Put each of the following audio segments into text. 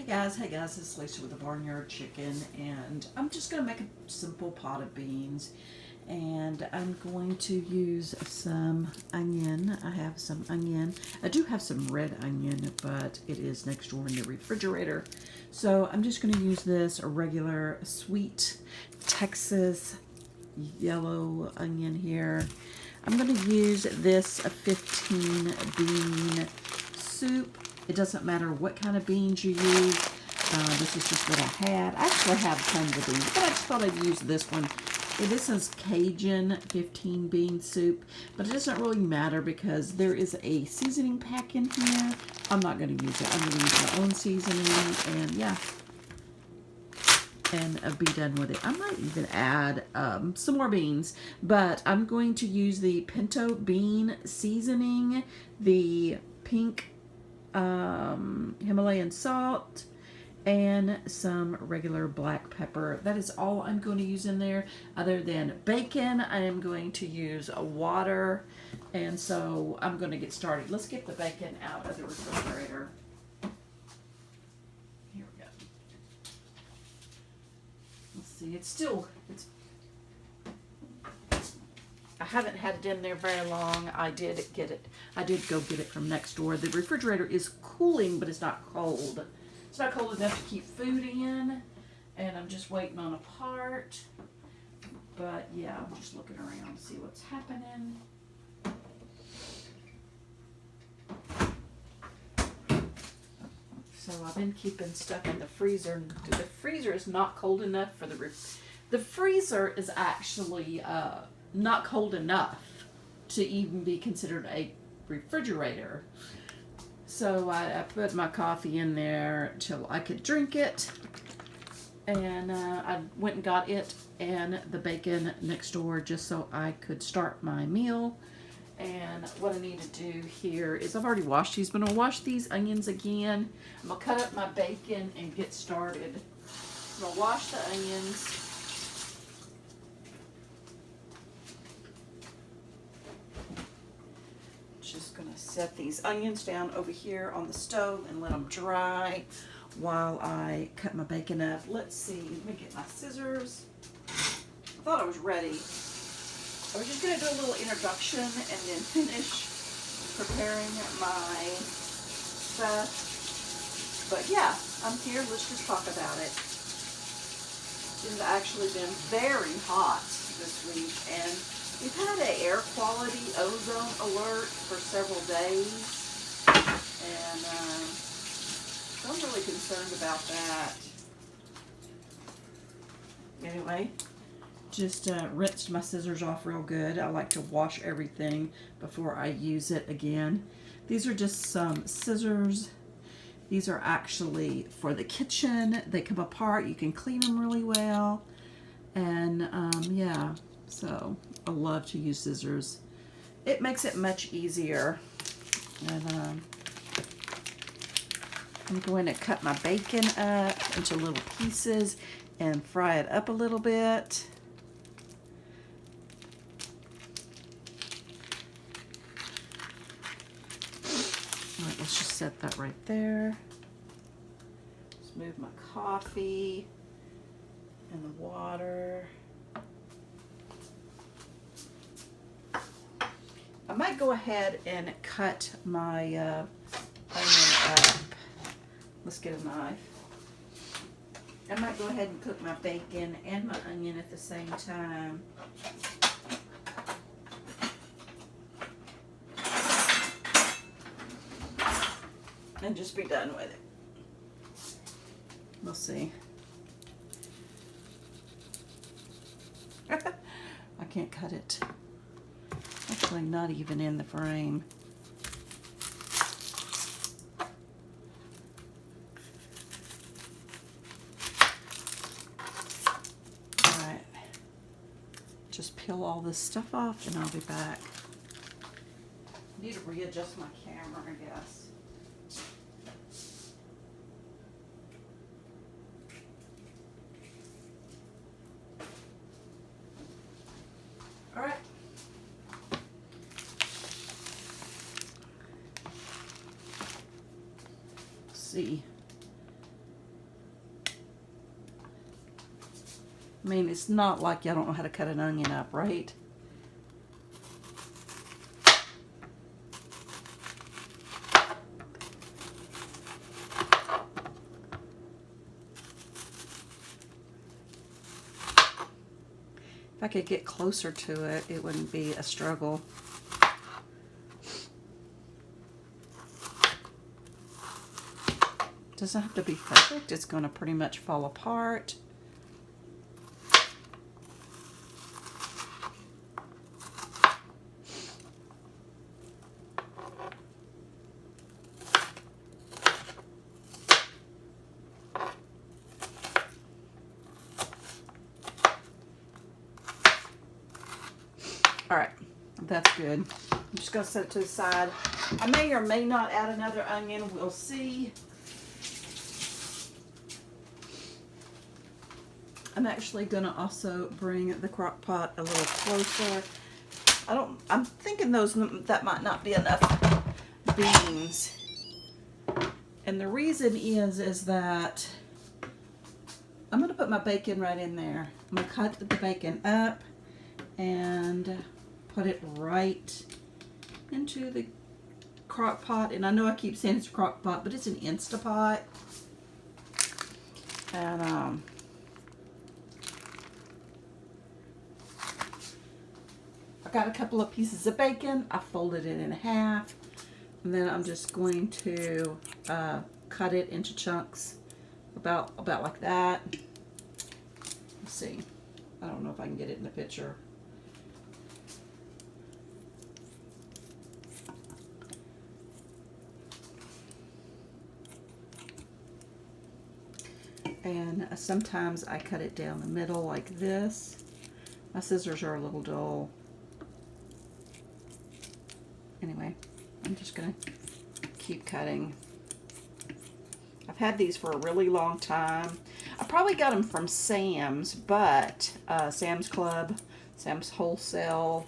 Hey guys, it's Lisa with the Barnyard Chicken, and I'm just going to make a simple pot of beans. And I'm going to use some onion. I have some onion. I do have some red onion, but it is next door in the refrigerator. So I'm just going to use this, a regular sweet Texas yellow onion here. I'm going to use this a 15 bean soup. It doesn't matter what kind of beans you use. This is just what I had. I actually have tons of beans, but I just thought I'd use this one. This is Cajun 15 bean soup, but it doesn't really matter because there is a seasoning pack in here. I'm not going to use it. I'm going to use my own seasoning, and yeah, and be done with it. I might even add some more beans, but I'm going to use the pinto bean seasoning, the pink Himalayan salt, and some regular black pepper. That is all I'm going to use in there. Other than bacon, I am going to use water, and so I'm going to get started. Let's get the bacon out of the refrigerator. Here we go. Let's see, I haven't had it in there very long. I did go get it from next door. The refrigerator is cooling, but it's not cold. It's not cold enough to keep food in, and I'm just waiting on a part. But yeah, I'm just looking around to see what's happening. So I've been keeping stuff in the freezer. The freezer is not cold enough for the freezer is actually not cold enough to even be considered a refrigerator. So I put my coffee in there till I could drink it, and I went and got it and the bacon next door just so I could start my meal. And what I need to do here is I've already washed these, but I'll wash these onions again. I'm going to cut up my bacon and get started. I'm going to wash the onions. Just going to set these onions down over here on the stove and let them dry while I cut my bacon up. Let's see. Let me get my scissors. I thought I was ready. I was just going to do a little introduction and then finish preparing my stuff. But yeah, I'm here. Let's just talk about it. It has actually been very hot this week, and we've had an air quality ozone alert for several days, and so I'm really concerned about that. Anyway, just rinsed my scissors off real good. I like to wash everything before I use it again. These are just some scissors. These are actually for the kitchen. They come apart. You can clean them really well. And yeah, so I love to use scissors. It makes it much easier. And I'm going to cut my bacon up into little pieces and fry it up a little bit. All right, let's just set that right there. Let's move my coffee and the water. I might go ahead and cut my onion up. Let's get a knife. I might go ahead and cook my bacon and my onion at the same time. And just be done with it. We'll see. I can't cut it. Actually, not even in the frame. All right. Just peel all this stuff off and I'll be back. Need to readjust my camera, I guess. All right. See. I mean, it's not like y'all don't know how to cut an onion up, right? If I could get closer to it, it wouldn't be a struggle. Doesn't have to be perfect. It's going to pretty much fall apart. All right, that's good. I'm just going to set it to the side. I may or may not add another onion. We'll see. I'm actually going to also bring the crock pot a little closer. I'm thinking that might not be enough beans. And the reason is that I'm going to put my bacon right in there. I'm going to cut the bacon up and put it right into the crock pot. And I know I keep saying it's a crock pot, but it's an Instapot. And I got a couple of pieces of bacon. I folded it in half. And then I'm just going to cut it into chunks about like that. Let's see. I don't know if I can get it in the picture. And sometimes I cut it down the middle like this. My scissors are a little dull. Anyway, I'm just gonna keep cutting. I've had these for a really long time. I probably got them from Sam's, but Sam's Club, Sam's Wholesale,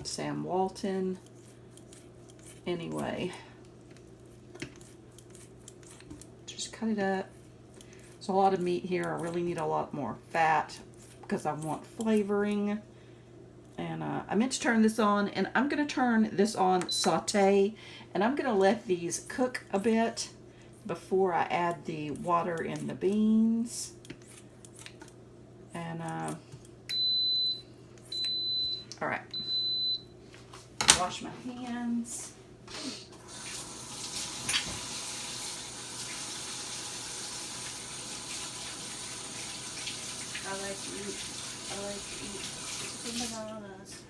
Sam Walton. Anyway, just cut it up. There's a lot of meat here. I really need a lot more fat because I want flavoring. And I meant to turn this on, and I'm going to turn this on saute, and I'm going to let these cook a bit before I add the water in the beans. And, all right. Wash my hands. I like to eat bananas.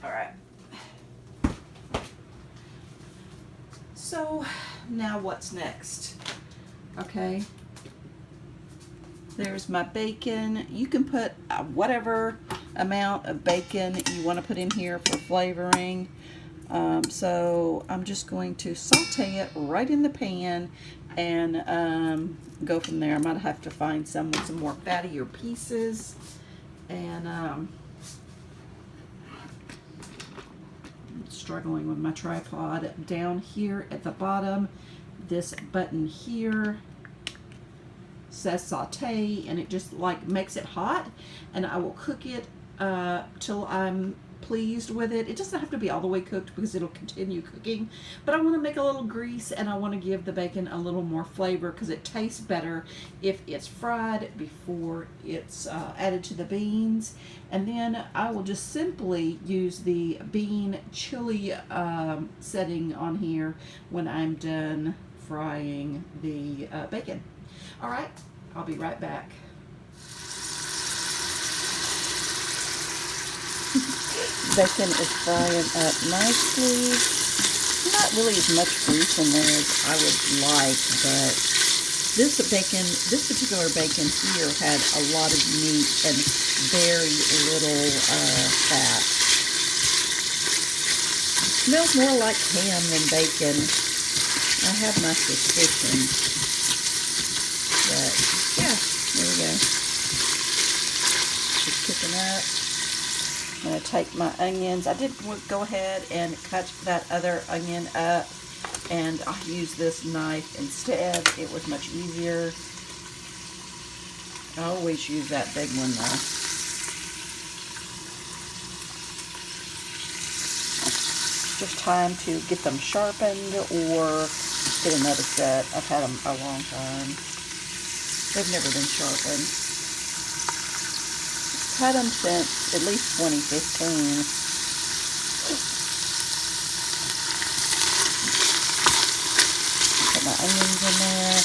All right. So now what's next? Okay. There's my bacon. You can put whatever amount of bacon you want to put in here for flavoring. So I'm just going to saute it right in the pan and go from there. I might have to find some with some more fattier pieces. And I'm struggling with my tripod. Down here at the bottom, this button here says saute, and it just like makes it hot, and I will cook it till I'm pleased with it. It doesn't have to be all the way cooked because it'll continue cooking, but I want to make a little grease, and I want to give the bacon a little more flavor because it tastes better if it's fried before it's added to the beans. And then I will just simply use the bean chili setting on here when I'm done frying the bacon. All right, I'll be right back. Bacon is frying up nicely. Not really as much grease in there as I would like, but this particular bacon here had a lot of meat and very little fat. It smells more like ham than bacon. I have my suspicions, but yeah, there we go. Just cooking up. I'm going to take my onions. I did go ahead and cut that other onion up, and I used this knife instead. It was much easier. I always use that big one though. Just time to get them sharpened or get another set. I've had them a long time. They've never been sharpened. I've had them since at least 2015. Put my onions in there.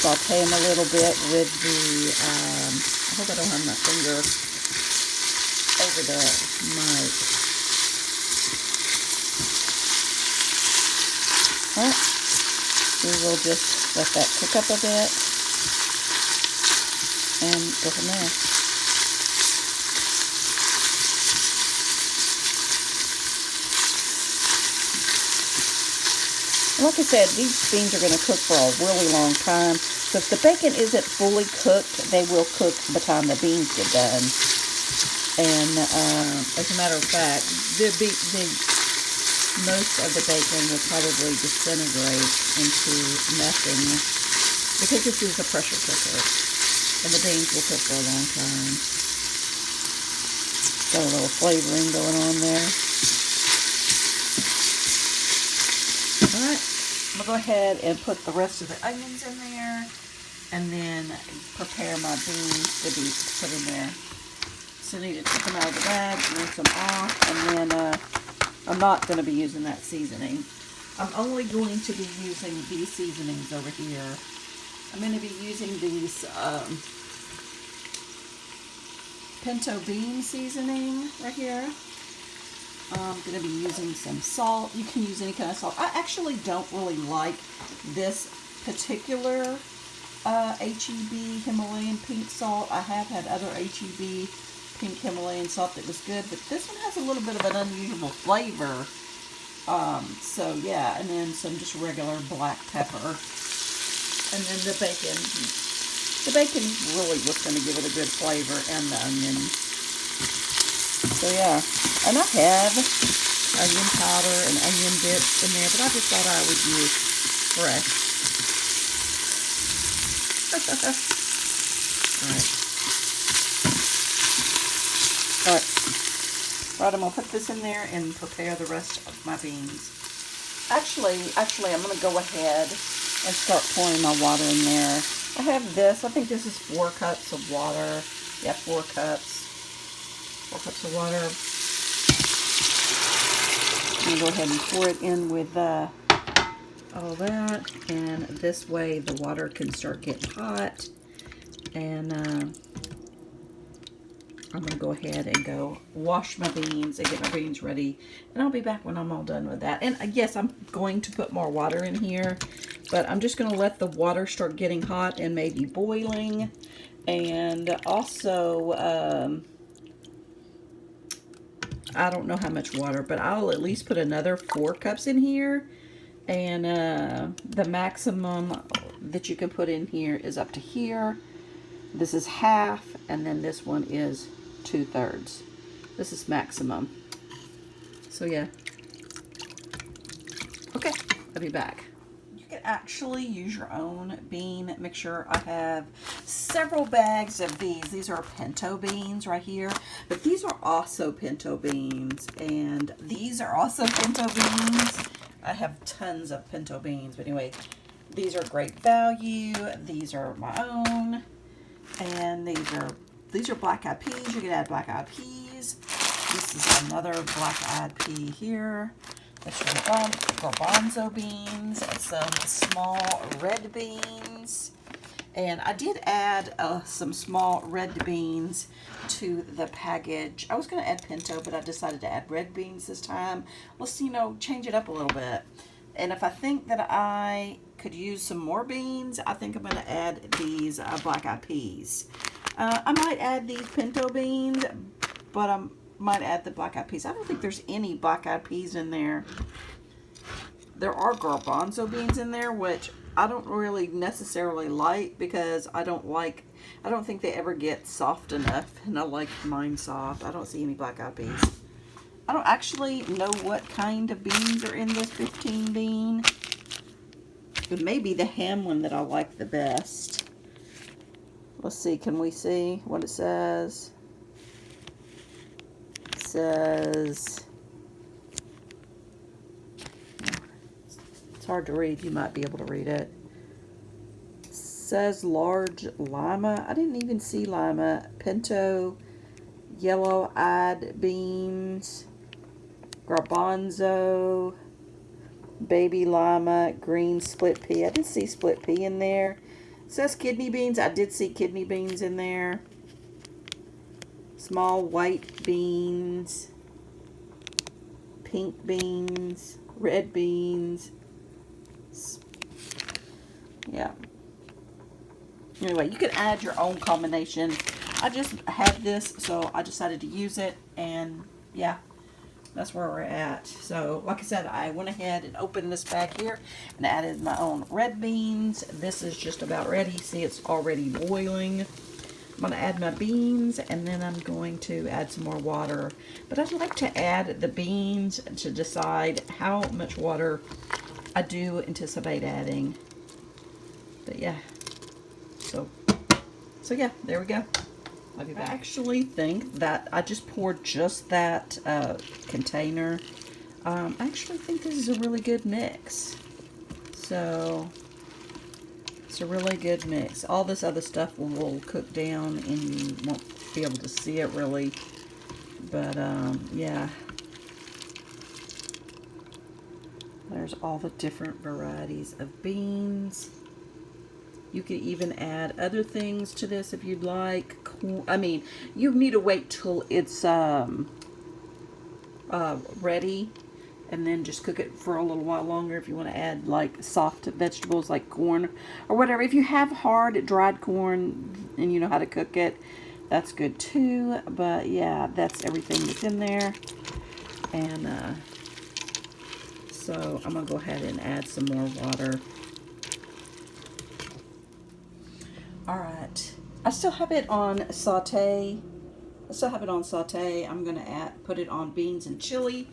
Saute them a little bit with the, I hope I don't have my finger over the mic. Right. We will just let that cook up a bit and go from there. Like I said, these beans are going to cook for a really long time. So if the bacon isn't fully cooked, they will cook by the time the beans get done. And as a matter of fact, most of the bacon will probably disintegrate into nothing because this is a pressure cooker and the beans will cook for a long time. Got a little flavoring going on there. Alright, I'm going to go ahead and put the rest of the onions in there and then prepare my beans to be put in there. So I need to take them out of the bag, rinse them off, and then I'm not going to be using that seasoning. I'm only going to be using these seasonings over here. I'm going to be using these pinto bean seasoning right here. I'm going to be using some salt. You can use any kind of salt. I actually don't really like this particular HEB Himalayan pink salt. I have had other HEB pink Himalayan salt that was good, but this one has a little bit of an unusual flavor. So yeah, and then some just regular black pepper. And then the bacon. The bacon really was going to give it a good flavor, and the onion. So yeah, and I have onion powder and onion bits in there, but I just thought I would use fresh. Alright, I'm going to put this in there and prepare the rest of my beans. Actually, I'm going to go ahead and start pouring my water in there. I have this. I think this is 4 cups of water. Yeah, 4 cups. 4 cups of water. I'm going to go ahead and pour it in with all that. And this way the water can start getting hot. And I'm going to go ahead and go wash my beans and get my beans ready. And I'll be back when I'm all done with that. And yes, I'm going to put more water in here. But I'm just going to let the water start getting hot and maybe boiling. And also, I don't know how much water, but I'll at least put another 4 cups in here. And the maximum that you can put in here is up to here. This is half, and then this one is 2/3. This is maximum. So yeah. Okay, I'll be back. You can actually use your own bean mixture. I have several bags of these. These are pinto beans right here, but these are also pinto beans, and these are also pinto beans. I have tons of pinto beans, but anyway, these are great value. These are my own. And these are black-eyed peas. You can add black-eyed peas. This is another black-eyed pea here. This is garbanzo beans, some small red beans. And I did add some small red beans to the package. I was going to add pinto, but I decided to add red beans this time. Let's, change it up a little bit. And if I think that I could use some more beans, I think I'm going to add these black-eyed peas. I might add these pinto beans, but I might add the black-eyed peas. I don't think there's any black-eyed peas in there. There are garbanzo beans in there, which I don't really necessarily like because I don't think they ever get soft enough, and I like mine soft. I don't see any black-eyed peas. I don't actually know what kind of beans are in this 15 bean. It may be the ham one that I like the best. Let's see, can we see what it says? It says, it's hard to read. You might be able to read it. It says large lima. I didn't even see lima. Pinto, yellow-eyed beans, garbanzo, baby lima, green split pea. I did see split pea in there. It says kidney beans. I did see kidney beans in there. Small white beans, pink beans, red beans. Yeah. Anyway, you can add your own combination. I just had this, so I decided to use it, and yeah, that's where we're at. So, like I said, I went ahead and opened this bag here and added my own red beans. This is just about ready. See, it's already boiling. I'm going to add my beans, and then I'm going to add some more water. But I'd like to add the beans to decide how much water I do anticipate adding. But yeah, so yeah, there we go. I'll be back. I actually think that I just poured just that container. I actually think this is a really good mix. So it's a really good mix. All this other stuff will cook down and you won't be able to see it really. But yeah. There's all the different varieties of beans. You can even add other things to this if you'd like. I mean, you need to wait till it's ready and then just cook it for a little while longer if you want to add like soft vegetables like corn or whatever. If you have hard dried corn and you know how to cook it, that's good too. But yeah, that's everything that's in there. And so I'm going to go ahead and add some more water. Alright, I still have it on saute. I'm going to put it on beans and chili.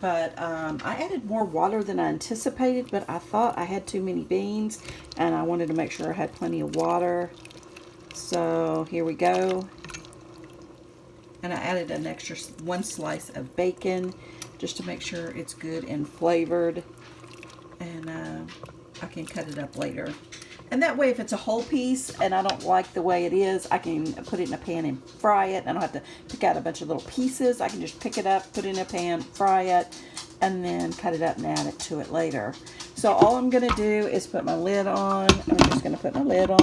But I added more water than I anticipated, but I thought I had too many beans, and I wanted to make sure I had plenty of water. So here we go. And I added an extra one slice of bacon just to make sure it's good and flavored. And I can cut it up later. And that way, if it's a whole piece and I don't like the way it is, I can put it in a pan and fry it. I don't have to pick out a bunch of little pieces. I can just pick it up, put it in a pan, fry it, and then cut it up and add it to it later. So all I'm going to do is put my lid on. I'm just going to put my lid on.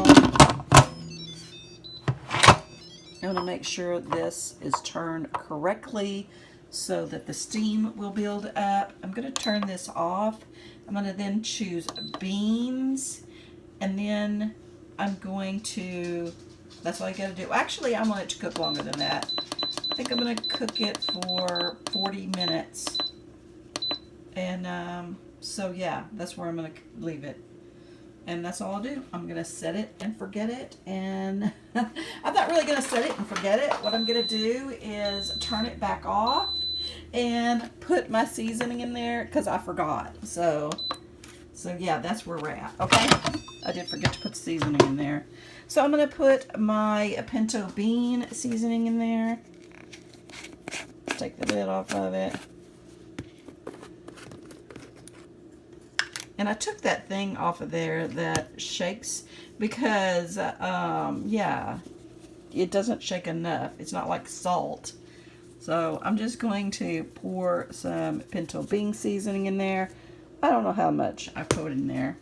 I'm going to make sure this is turned correctly so that the steam will build up. I'm going to turn this off. I'm going to then choose beans. And then I'm going to, that's all I got to do. Actually, I want it to cook longer than that. I think I'm going to cook it for 40 minutes. And so yeah, that's where I'm going to leave it. And that's all I'll do. I'm going to set it and forget it. And I'm not really going to set it and forget it. What I'm going to do is turn it back off and put my seasoning in there because I forgot. So yeah, that's where we're at, okay? I did forget to put the seasoning in there. So I'm going to put my pinto bean seasoning in there. Take the lid off of it. And I took that thing off of there that shakes because, yeah, it doesn't shake enough. It's not like salt. So I'm just going to pour some pinto bean seasoning in there. I don't know how much I put in there,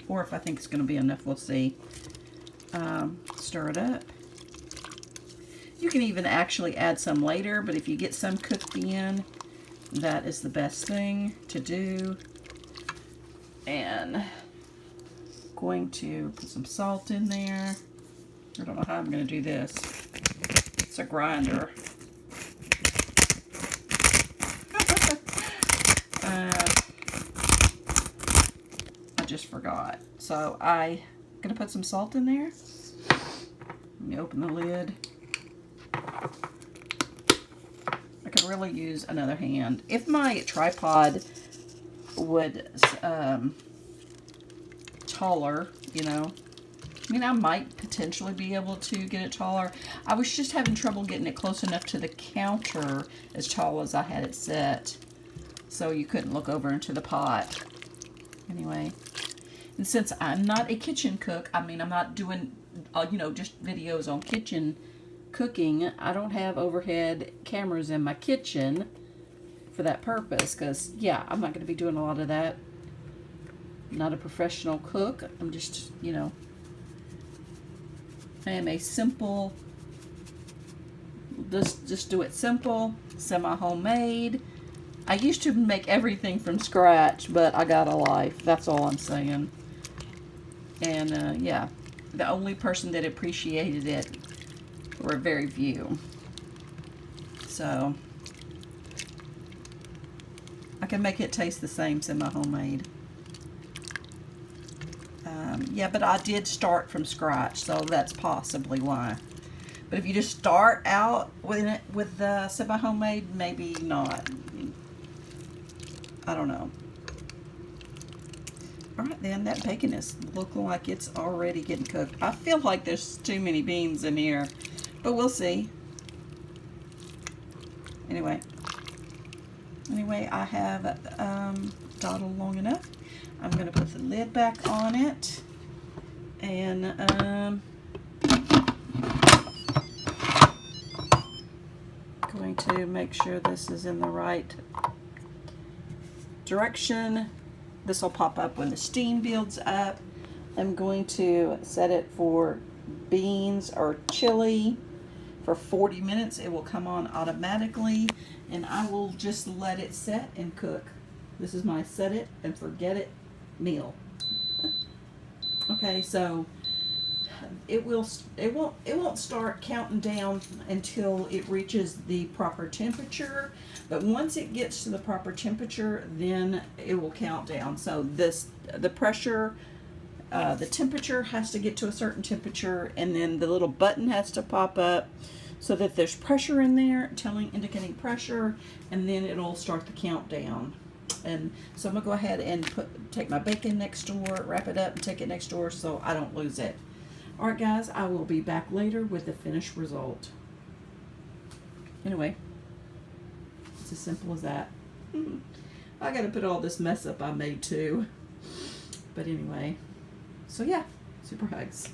or if I think it's going to be enough, we'll see. Stir it up. You can even actually add some later, but if you get some cooked in, that is the best thing to do. And I'm going to put some salt in there. I don't know how I'm going to do this. It's a grinder. I just forgot. So I'm going to put some salt in there. Let me open the lid. I could really use another hand. If my tripod would taller, you know, mean, I might potentially be able to get it taller. I was just having trouble getting it close enough to the counter as tall as I had it set, so you couldn't look over into the pot. Anyway, and since I'm not a kitchen cook, I mean, I'm not doing, you know, just videos on kitchen cooking. I don't have overhead cameras in my kitchen for that purpose, because, yeah, I'm not going to be doing a lot of that. I'm not a professional cook. I'm just, you know, I am a simple, just do it simple, semi-homemade. I used to make everything from scratch, but I got a life. That's all I'm saying. And, yeah, the only person that appreciated it were very few. So, I can make it taste the same semi-homemade. Yeah, but I did start from scratch, so that's possibly why. But if you just start out with semi-homemade, maybe not. I don't know. All right, then, that bacon is looking like it's already getting cooked. I feel like there's too many beans in here, but we'll see. Anyway, I have dawdled long enough. I'm going to put the lid back on it, and going to make sure this is in the right direction. This will pop up when the steam builds up. I'm going to set it for beans or chili for 40 minutes. It will come on automatically, and I will just let it set and cook. This is my set it and forget it meal. Okay, so it won't start counting down until it reaches the proper temperature, but once it gets to the proper temperature, then it will count down. So the pressure, the temperature has to get to a certain temperature, and then the little button has to pop up so that there's pressure in there, indicating pressure, and then it'll start the countdown. And so I'm gonna go ahead and take my bacon next door, wrap it up, and take it next door so I don't lose it. All right, guys, I will be back later with the finished result. Anyway, it's as simple as that. I gotta put all this mess up I made too. But anyway, so yeah, super hugs.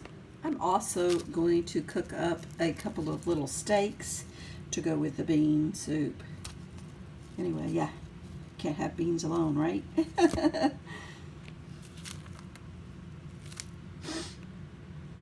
I'm also going to cook up a couple of little steaks to go with the bean soup. Anyway, yeah, can't have beans alone, right?